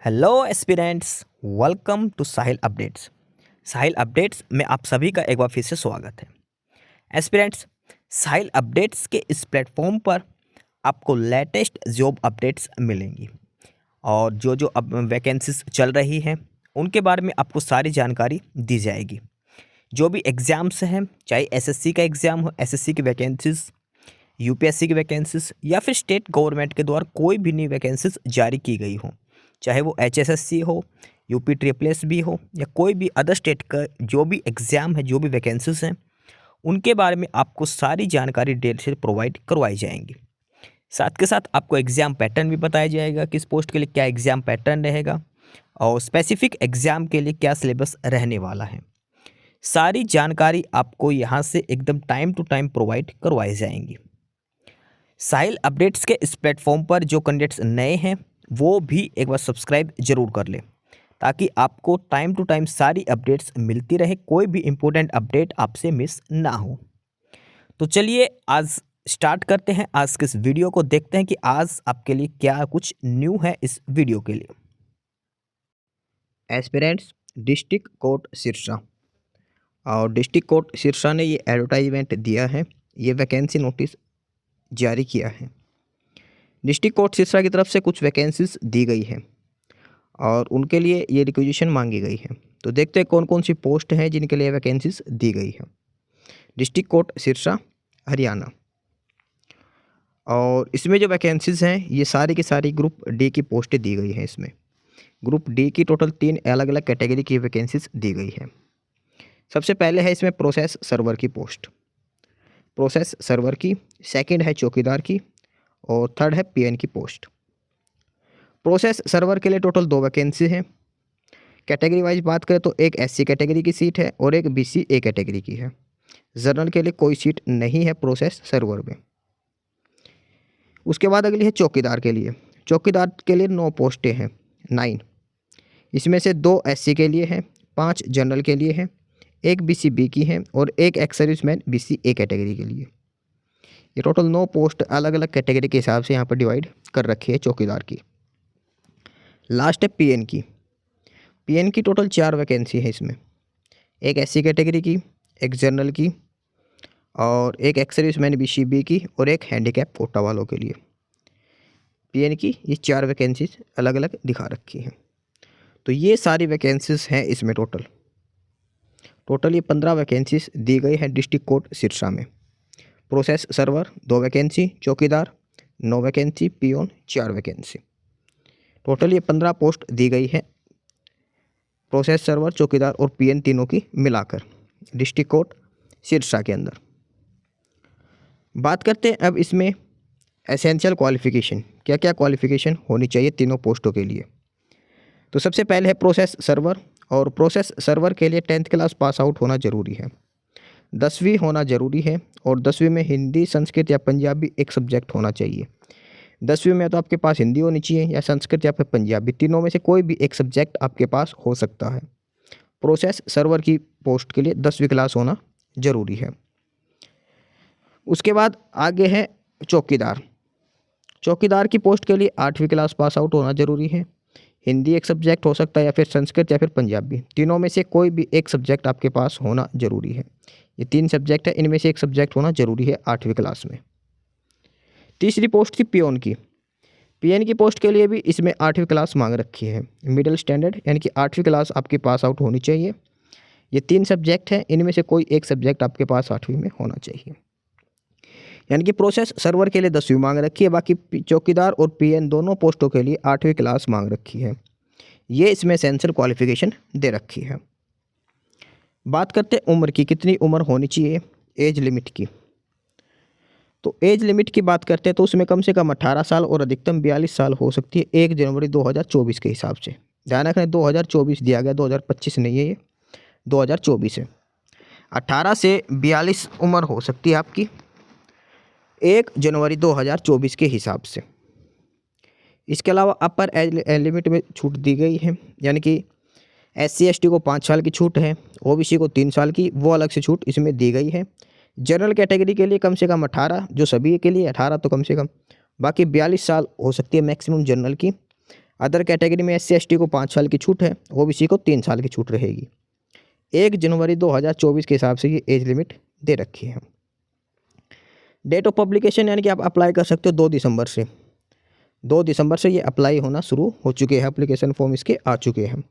Hello aspirants, welcome to Sahil updates. Sahil updates में आप सभी का एक बार फिर से स्वागत है। एस्पिरेंट्स, साहिल अपडेट्स के इस प्लेटफॉर्म पर आपको लेटेस्ट जॉब अपडेट्स मिलेंगी और जो अब वैकेंसीज चल रही हैं उनके बारे में आपको सारी जानकारी दी जाएगी। जो भी एग्ज़ाम्स हैं, चाहे एसएससी का एग्ज़ाम हो, एसएससी की वैकेंसीज, यूपीएससी की वैकेंसीज या फिर स्टेट गवर्नमेंट के द्वारा कोई भी नई वैकेंसीज जारी की गई हो, चाहे वो एचएसएससी हो, यूपी ट्रिपल एस भी हो या कोई भी अदर स्टेट का जो भी एग्ज़ाम है, जो भी वैकेंसीज हैं, उनके बारे में आपको सारी जानकारी डिटेल से प्रोवाइड करवाई जाएंगी। साथ के साथ आपको एग्ज़ाम पैटर्न भी बताया जाएगा, किस पोस्ट के लिए क्या एग्ज़ाम पैटर्न रहेगा और स्पेसिफिक एग्ज़ाम के लिए क्या सिलेबस रहने वाला है। सारी जानकारी आपको यहाँ से एकदम टाइम टू टाइम प्रोवाइड करवाई जाएंगी। साहिल अपडेट्स के इस प्लेटफॉर्म पर जो कैंडिडेट्स नए हैं वो भी एक बार सब्सक्राइब जरूर कर लें, ताकि आपको टाइम टू टाइम सारी अपडेट्स मिलती रहे, कोई भी इम्पोर्टेंट अपडेट आपसे मिस ना हो। तो चलिए आज स्टार्ट करते हैं, आज के इस वीडियो को देखते हैं कि आज आपके लिए क्या कुछ न्यू है इस वीडियो के लिए। एस्पिरेंट्स, डिस्ट्रिक्ट कोर्ट सिरसा और डिस्ट्रिक्ट कोर्ट सिरसा ने ये एडवर्टाइजमेंट दिया है, ये वैकेंसी नोटिस जारी किया है। डिस्ट्रिक्ट कोर्ट सिरसा की तरफ से कुछ वैकेंसीज दी गई हैं और उनके लिए ये रिक्वेजिशन मांगी गई है। तो देखते हैं कौन कौन सी पोस्ट हैं जिनके लिए वैकेंसीज दी गई है। डिस्ट्रिक्ट कोर्ट सिरसा, हरियाणा, और इसमें जो वैकेंसीज हैं ये सारी की सारी ग्रुप डी की पोस्टें दी गई हैं। इसमें ग्रुप डी की टोटल 3 अलग अलग कैटेगरी की वैकेंसीज दी गई है। सबसे पहले है इसमें प्रोसेस सर्वर की पोस्ट, प्रोसेस सर्वर की। सेकंड है चौकीदार की और थर्ड है पीएन की पोस्ट। प्रोसेस सर्वर के लिए टोटल 2 वैकेंसी हैं। कैटेगरी वाइज बात करें तो एक एससी कैटेगरी की सीट है और एक बीसी ए कैटेगरी की है। जनरल के लिए कोई सीट नहीं है प्रोसेस सर्वर में। उसके बाद अगली है चौकीदार के लिए। चौकीदार के लिए 9 पोस्टें हैं, 9। इसमें से 2 एससी के लिए हैं, 5 जनरल के लिए हैं, एक बीसी बी की है और एक ex serviceman BC A category के लिए। ये टोटल 9 पोस्ट अलग अलग कैटेगरी के हिसाब से यहाँ पर डिवाइड कर रखी है चौकीदार की। लास्ट है पीएन की। पीएन की टोटल 4 वैकेंसी है इसमें, एक एससी कैटेगरी की, एक जनरल की और एक एक्स सर्विसमैन बीसी बी की और एक हैंडीकैप कोटा वालों के लिए। पीएन की ये 4 वैकेंसीज अलग अलग दिखा रखी हैं। तो ये सारी वैकेंसीज हैं इसमें टोटल ये 15 वैकेंसीज दी गई है डिस्ट्रिक्ट कोर्ट सिरसा में। प्रोसेस सर्वर 2 वैकेंसी, चौकीदार 9 वैकेंसी, पियोन 4 वैकेंसी। टोटल ये 15 पोस्ट दी गई है प्रोसेस सर्वर, चौकीदार और पीएन तीनों की मिलाकर डिस्ट्रिक्ट कोर्ट सिरसा के अंदर। बात करते हैं अब इसमें एसेंशियल क्वालिफ़िकेशन, क्या क्या क्वालिफ़िकेशन होनी चाहिए तीनों पोस्टों के लिए। तो सबसे पहले है प्रोसेस सर्वर, और प्रोसेस सर्वर के लिए 10th क्लास पास आउट होना ज़रूरी है, 10वीं होना ज़रूरी है और 10वीं में हिंदी, संस्कृत या पंजाबी एक सब्जेक्ट होना चाहिए। 10वीं में तो आपके पास हिंदी होनी चाहिए या संस्कृत या फिर पंजाबी, तीनों में से कोई भी एक सब्जेक्ट आपके पास हो सकता है। प्रोसेस सर्वर की पोस्ट के लिए 10वीं क्लास होना ज़रूरी है। उसके बाद आगे है चौकीदार। चौकीदार की पोस्ट के लिए 8वीं क्लास पास आउट होना ज़रूरी है। हिंदी एक सब्जेक्ट हो सकता है या फिर संस्कृत या फिर पंजाबी, तीनों में से कोई भी एक सब्जेक्ट आपके पास होना ज़रूरी है। ये 3 सब्जेक्ट है, इनमें से एक सब्जेक्ट होना ज़रूरी है 8वीं क्लास में। तीसरी पोस्ट थी पियोन की। पीएन की पोस्ट के लिए भी इसमें 8वीं क्लास मांग रखी है, मिडिल स्टैंडर्ड, यानी कि 8वीं क्लास आपकी पास आउट होनी चाहिए। ये 3 सब्जेक्ट हैं, इनमें से कोई एक सब्जेक्ट आपके पास 8वीं में होना चाहिए। यानी कि प्रोसेस सर्वर के लिए 10वीं मांग रखी है, बाकी चौकीदार और पीएन दोनों पोस्टों के लिए 8वीं क्लास मांग रखी है। ये इसमें एसेंशियल क्वालिफ़िकेशन दे रखी है। बात करते हैं उम्र की, कितनी उम्र होनी चाहिए, एज लिमिट की। तो एज लिमिट की बात करते हैं तो उसमें कम से कम 18 साल और अधिकतम 42 साल हो सकती है 1 जनवरी 2024 के हिसाब से। ध्यान रखना 2024 दिया गया, 2025 नहीं है, ये 2024 है। 18 से 42 उम्र हो सकती है आपकी 1 जनवरी 2024 के हिसाब से। इसके अलावा अपर एज लिमिट में छूट दी गई है, यानी कि SC ST को 5 साल की छूट है, OBC को 3 साल की, वो अलग से छूट इसमें दी गई है। जनरल कैटेगरी के लिए कम से कम 18, जो सभी के लिए 18 तो कम से कम, बाकी 42 साल हो सकती है मैक्सिमम जनरल की। अदर कैटेगरी में SC/ST को 5 साल की छूट है, OBC को 3 साल की छूट रहेगी। 1 जनवरी 2024 के हिसाब से ये एज लिमिट दे रखी है। डेट ऑफ पब्लिकेशन यानी कि आप अप्लाई कर सकते हो 2 दिसंबर से। 2 दिसंबर से ये अप्लाई होना शुरू हो चुके हैं, एप्लीकेशन फॉर्म इसके आ चुके हैं।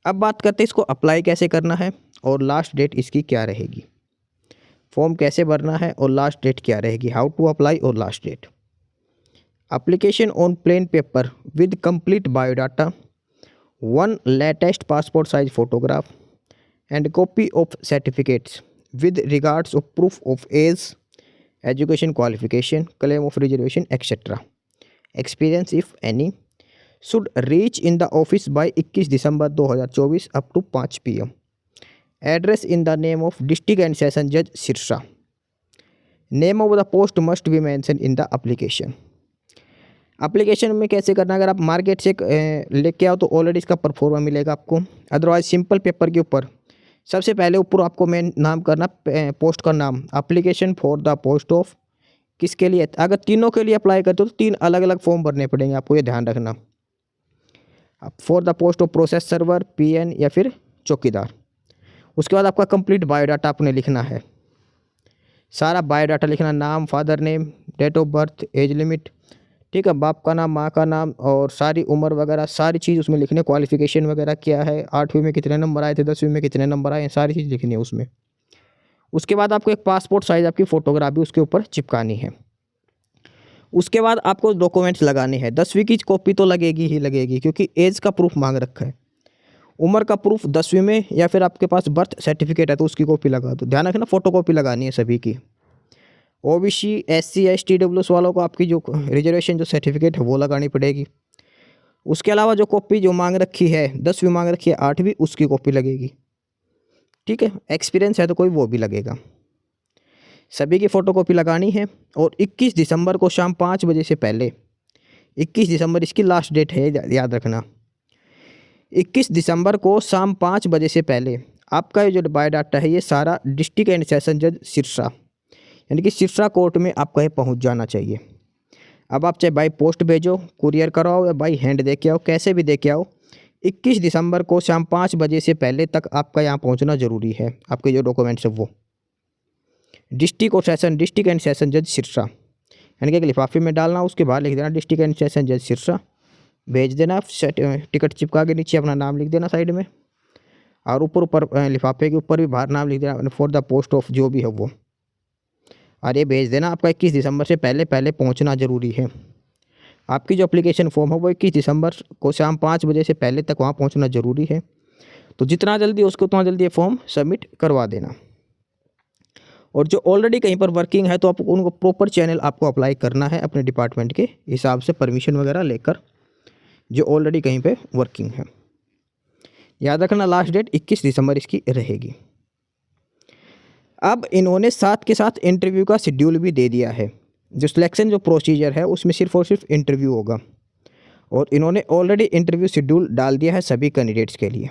अब बात करते हैं इसको अप्लाई कैसे करना है और लास्ट डेट इसकी क्या रहेगी। फॉर्म कैसे भरना है और लास्ट डेट क्या रहेगी, हाउ टू अप्लाई और last date. Application on plain paper with complete biodata, 1 latest passport size photograph and copy of certificates with regards of proof of age, education qualification, claim of reservation, etc. Experience if any should reach in the office by 21 December 2024 up to 5 PM. Address in the name of district and session judge Sirsa. Name of the post must be mentioned in the application. Application में कैसे करना, अगर आप market से लेके आओ तो already इसका परफॉर्मा मिलेगा आपको। अदरवाइज सिंपल पेपर के ऊपर सबसे पहले ऊपर आपको मेन नाम करना, पोस्ट का नाम, application for the post of, किसके लिए, अगर तीनों के लिए अप्लाई करते हो तो 3 अलग अलग फॉर्म भरने पड़ेंगे आपको, ये ध्यान रखना। For the post of process server, PN या फिर चौकीदार। उसके बाद आपका कंप्लीट बायोडाटा आपने लिखना है, सारा बायोडाटा लिखना, नाम, father name, date of birth, age limit, ठीक है, बाप का नाम, माँ का नाम और सारी उम्र वगैरह सारी चीज़ उसमें लिखनी है। क्वालिफिकेशन वगैरह क्या है, 8वीं में कितने नंबर आए थे, 10वीं में कितने नंबर आए, सारी चीज़ लिखनी है उसमें। उसके बाद आपको एक पासपोर्ट साइज़ आपकी फ़ोटोग्राफ भी उसके ऊपर चिपकानी है। उसके बाद आपको डॉक्यूमेंट्स लगाने हैं। 10वीं की कॉपी तो लगेगी ही लगेगी, क्योंकि एज का प्रूफ मांग रखा है। उम्र का प्रूफ 10वीं में, या फिर आपके पास बर्थ सर्टिफिकेट है तो उसकी कॉपी लगा दो। ध्यान रखना फ़ोटो कॉपी लगानी है सभी की। OBC, SC, ST, WS वालों को आपकी जो रिजर्वेशन जो सर्टिफिकेट है वो लगानी पड़ेगी। उसके अलावा जो कॉपी जो मांग रखी है, 10वीं मांग रखी है, 8वीं, उसकी कॉपी लगेगी। ठीक है, एक्सपीरियंस है तो कोई वो भी लगेगा। सभी की फ़ोटोकॉपी लगानी है। और 21 दिसंबर को शाम 5 बजे से पहले, 21 दिसंबर इसकी लास्ट डेट है, याद रखना। 21 दिसंबर को शाम 5 बजे से पहले आपका ये जो बायोडाटा है ये सारा डिस्ट्रिक्ट एंड सेशन जज सिरसा, यानी कि सिरसा कोर्ट में आपका ये पहुंच जाना चाहिए। अब आप चाहे बाई पोस्ट भेजो, कुरियर कराओ या बाई हैंड दे के आओ, कैसे भी दे के आओ, 21 दिसंबर को शाम 5 बजे से पहले तक आपका यहाँ पहुँचना ज़रूरी है। आपके जो डॉक्यूमेंट्स है वो डिस्ट्रिक्ट और सेशन, डिस्ट्रिक्ट एंड सेशन जज सिरसा, यानी कि एक लिफाफे में डालना, उसके बाद लिख देना डिस्ट्रिक्ट एंड सेशन जज सिरसा, भेज देना। टिकट चिपका के नीचे अपना नाम लिख देना साइड में, और ऊपर लिफाफे के ऊपर भी बाहर नाम लिख देना, फॉर द पोस्ट ऑफ जो भी है वो, और ये भेज देना। आपका 21 दिसंबर से पहले पहुंचना ज़रूरी है। आपकी जो एप्लीकेशन फॉर्म है वो 21 दिसंबर को शाम 5 बजे से पहले तक वहाँ पहुंचना ज़रूरी है। तो जितना जल्दी उसको उतना जल्दी ये फॉर्म सबमिट करवा देना। और जो ऑलरेडी कहीं पर वर्किंग है तो आप उनको प्रॉपर चैनल आपको अप्लाई करना है अपने डिपार्टमेंट के हिसाब से, परमिशन वगैरह लेकर, जो ऑलरेडी कहीं पे वर्किंग है। याद रखना लास्ट डेट 21 दिसंबर इसकी रहेगी। अब इन्होंने साथ के साथ इंटरव्यू का शेड्यूल भी दे दिया है। जो सिलेक्शन जो प्रोसीजर है उसमें सिर्फ और सिर्फ इंटरव्यू होगा, और इन्होंने ऑलरेडी इंटरव्यू शेड्यूल डाल दिया है सभी कैंडिडेट्स के लिए।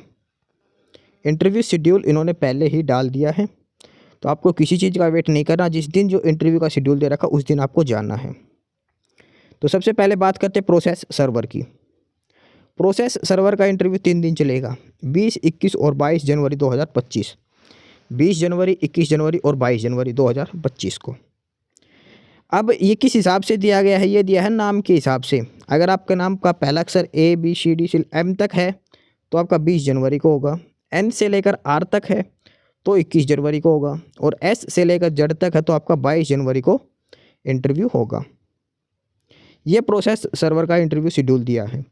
इंटरव्यू शेड्यूल इन्होंने पहले ही डाल दिया है, तो आपको किसी चीज़ का वेट नहीं करना। जिस दिन जो इंटरव्यू का शेड्यूल दे रखा उस दिन आपको जाना है। तो सबसे पहले बात करते हैं प्रोसेस सर्वर की। प्रोसेस सर्वर का इंटरव्यू 3 दिन चलेगा, 20, 21 और 22 जनवरी 2025। 20 जनवरी, 21 जनवरी और 22 जनवरी 2025 को। अब ये किस हिसाब से दिया गया है, ये दिया है नाम के हिसाब से। अगर आपका नाम का पहला अक्षर ABCD M तक है तो आपका 20 जनवरी को होगा, N से लेकर R तक है तो 21 जनवरी को होगा, और S से लेकर Z तक है तो आपका 22 जनवरी को इंटरव्यू होगा। ये प्रोसेस सर्वर का इंटरव्यू शेड्यूल दिया है।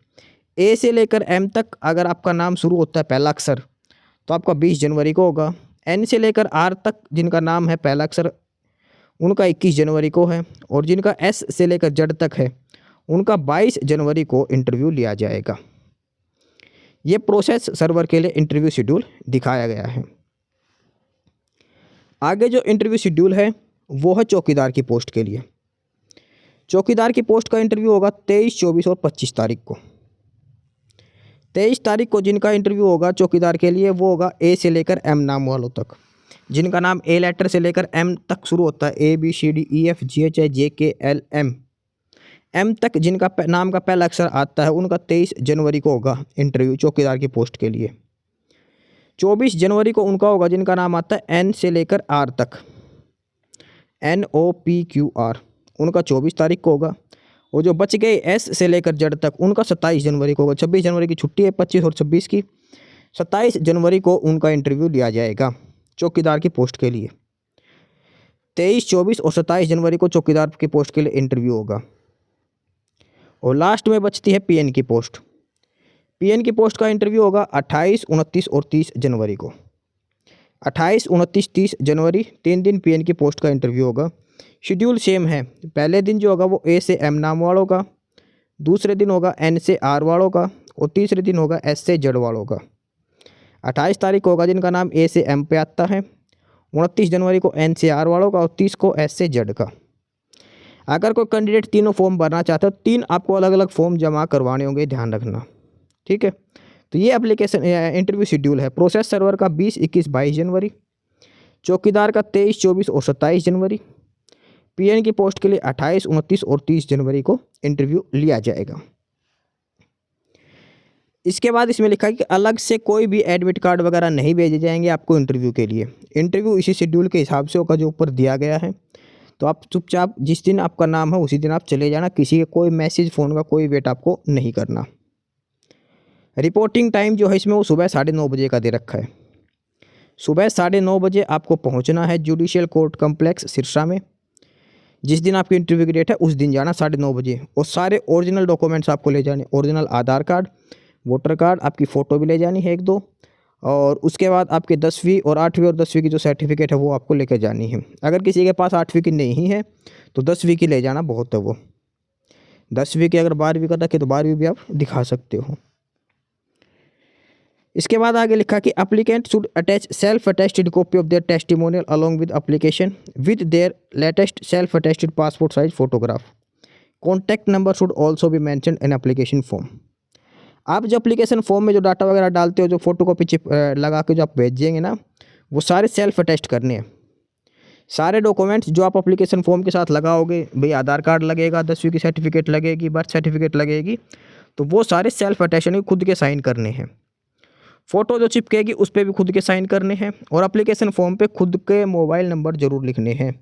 A से लेकर M तक अगर आपका नाम शुरू होता है पहला अक्षर तो आपका 20 जनवरी को होगा। N से लेकर R तक जिनका नाम है पहला अक्षर उनका 21 जनवरी को है, और जिनका S से लेकर Z तक है उनका 22 जनवरी को इंटरव्यू लिया जाएगा। ये प्रोसेस सर्वर के लिए इंटरव्यू शेड्यूल दिखाया गया है। आगे जो इंटरव्यू शेड्यूल है वो है चौकीदार की पोस्ट के लिए। चौकीदार की पोस्ट का इंटरव्यू होगा 23, 24 और 25 तारीख को। 23 तारीख को जिनका इंटरव्यू होगा चौकीदार के लिए वो होगा A से लेकर M नाम वालों तक, जिनका नाम A लेटर से लेकर M तक शुरू होता है, ABCDEFGHIJKLM। एम तक जिनका नाम का पहला अक्षर आता है उनका 23 जनवरी को होगा इंटरव्यू चौकीदार की पोस्ट के लिए। 24 जनवरी को उनका होगा जिनका नाम आता है एन से लेकर आर तक, NOPQR, उनका 24 तारीख को होगा। और जो बच गए एस से लेकर जेड तक उनका 27 जनवरी को होगा। 26 जनवरी की छुट्टी है, 25 और 26 की। 27 जनवरी को उनका इंटरव्यू लिया जाएगा चौकीदार की पोस्ट के लिए। 23, 24 और 27 जनवरी को चौकीदार की पोस्ट के लिए इंटरव्यू होगा। और लास्ट में बचती है PN की पोस्ट। PN की पोस्ट का इंटरव्यू होगा 28, 29 और 30 जनवरी को। 28, 29, 30 जनवरी 3 दिन PN की पोस्ट का इंटरव्यू होगा। शेड्यूल सेम है। पहले दिन जो होगा वो A से M नाम वालों का, दूसरे दिन होगा N से R वालों का और तीसरे दिन होगा S से Z वालों का। 28 तारीख को होगा जिनका नाम A से M पे आता है, 29 जनवरी को N से R वालों का और 30 को S से Z का। अगर कोई कैंडिडेट तीनों फॉर्म भरना चाहता है, 3 आपको अलग अलग फॉर्म जमा करवाने होंगे, ध्यान रखना, ठीक है। तो ये एप्लीकेशन इंटरव्यू शेड्यूल है। प्रोसेस सर्वर का 20, 21, 22 जनवरी, चौकीदार का 23, 24 और 27 जनवरी, PN की पोस्ट के लिए 28, 29 और 30 जनवरी को इंटरव्यू लिया जाएगा। इसके बाद इसमें लिखा है कि अलग से कोई भी एडमिट कार्ड वगैरह नहीं भेजे जाएंगे आपको इंटरव्यू के लिए। इंटरव्यू इसी शेड्यूल के हिसाब से होगा जो ऊपर दिया गया है। तो आप चुपचाप जिस दिन आपका नाम है उसी दिन आप चले जाना, किसी के कोई मैसेज फ़ोन का कोई वेट आपको नहीं करना। रिपोर्टिंग टाइम जो है इसमें वो सुबह 9:30 बजे का दे रखा है। सुबह 9:30 बजे आपको पहुंचना है जुडिशियल कोर्ट कम्प्लेक्स सिरसा में। जिस दिन आपकी इंटरव्यू की डेट है उस दिन जाना 9:30 बजे। और सारे ओरिजिनल डॉक्यूमेंट्स आपको ले जाने, ओरिजिनल आधार कार्ड, वोटर कार्ड, आपकी फ़ोटो भी ले जानी है 1-2, और उसके बाद आपके 10वीं और 8वीं और 10वीं की जो सर्टिफिकेट है वो आपको लेकर जानी है। अगर किसी के पास 8वीं की नहीं है तो 10वीं की ले जाना बहुत है। वो 10वीं की अगर 12वीं का रखे तो 12वीं भी आप दिखा सकते हो। इसके बाद आगे लिखा कि applicant should attach self attested copy of their testimonial along with application with their latest self attested passport size photograph. Contact number should also be mentioned in application form. आप जो एप्लीकेशन फॉर्म में जो data वगैरह डालते हो, जो photocopy chip लगा के जो आप भेजेंगे ना, वो सारे सेल्फ अटेस्ट करने हैं। सारे डॉक्यूमेंट्स जो आप एप्लीकेशन फॉर्म के साथ लगाओगे, भाई आधार कार्ड लगेगा, 10वीं की सर्टिफिकेट लगेगी, बर्थ सर्टिफिकेट लगेगी, तो वो सारे सेल्फ अटेस्टेड खुद के साइन करने हैं। फ़ोटो जो चिपकेगी उस पर भी खुद के साइन करने हैं। और एप्लीकेशन फॉर्म पे खुद के मोबाइल नंबर ज़रूर लिखने हैं।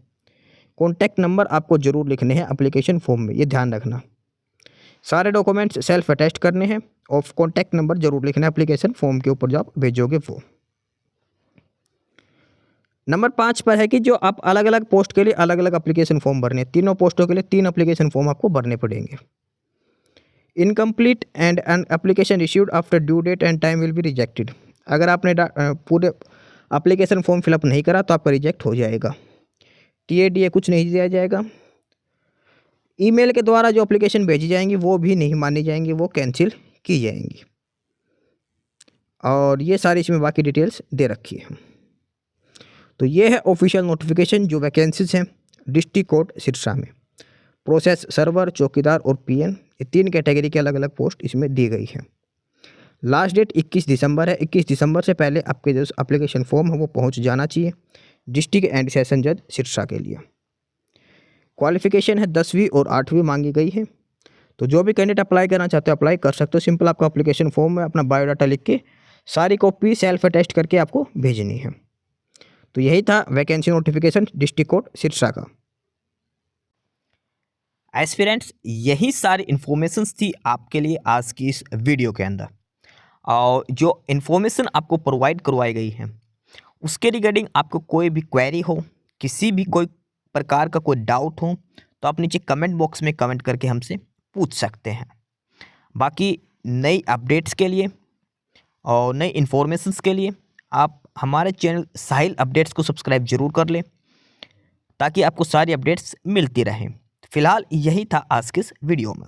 कॉन्टैक्ट नंबर आपको ज़रूर लिखने हैं एप्लीकेशन फॉर्म में, ये ध्यान रखना। सारे डॉक्यूमेंट्स सेल्फ अटेस्ट करने हैं और कॉन्टैक्ट नंबर जरूर लिखना है एप्लीकेशन फॉर्म के ऊपर जो आप भेजोगे वो। नंबर 5 पर है कि जो आप अलग अलग पोस्ट के लिए अलग अलग एप्लीकेशन फॉर्म भरने हैं। तीनों पोस्टों के लिए 3 एप्लीकेशन फॉर्म आपको भरने पड़ेंगे। Incomplete and an application received after due date and time will be rejected. अगर आपने पूरे एप्लीकेशन फॉर्म फिलअप नहीं करा तो आपका रिजेक्ट हो जाएगा। TADA कुछ नहीं दिया जाएगा। ईमेल के द्वारा जो एप्लीकेशन भेजी जाएंगी वो भी नहीं मानी जाएंगी, वो कैंसिल की जाएंगी। और ये सारी इसमें बाकी डिटेल्स दे रखी है। तो ये है ऑफिशियल नोटिफिकेशन जो वैकेंसीज हैं डिस्ट्रिक्ट कोर्ट सिरसा में। प्रोसेस सर्वर, चौकीदार और PN, ये 3 कैटेगरी के अलग अलग पोस्ट इसमें दी गई है। लास्ट डेट 21 दिसंबर है। 21 दिसंबर से पहले आपके जो एप्लीकेशन फॉर्म है वो पहुंच जाना चाहिए डिस्ट्रिक्ट एंड सेशन जज सिरसा के लिए। क्वालिफिकेशन है 10वीं और 8वीं मांगी गई है। तो जो भी कैंडिडेट अप्लाई करना चाहते हो अप्लाई कर सकते हो। सिंपल आपका एप्लीकेशन फॉर्म में अपना बायोडाटा लिख के सारी कॉपी सेल्फ अटेस्ट करके आपको भेजनी है। तो यही था vacancy notification district court Sirsa का। एस्पिरेंट्स, यही सारी इन्फॉर्मेशंस थी आपके लिए आज की इस वीडियो के अंदर। और जो इन्फॉर्मेशन आपको प्रोवाइड करवाई गई है उसके रिगार्डिंग आपको कोई भी क्वेरी हो, किसी भी कोई प्रकार का कोई डाउट हो तो आप नीचे कमेंट बॉक्स में कमेंट करके हमसे पूछ सकते हैं। बाकी नई अपडेट्स के लिए और नई इन्फॉर्मेशंस के लिए आप हमारे चैनल साहिल अपडेट्स को सब्सक्राइब जरूर कर लें ताकि आपको सारी अपडेट्स मिलती रहें। फिलहाल यही था आज के इस वीडियो में।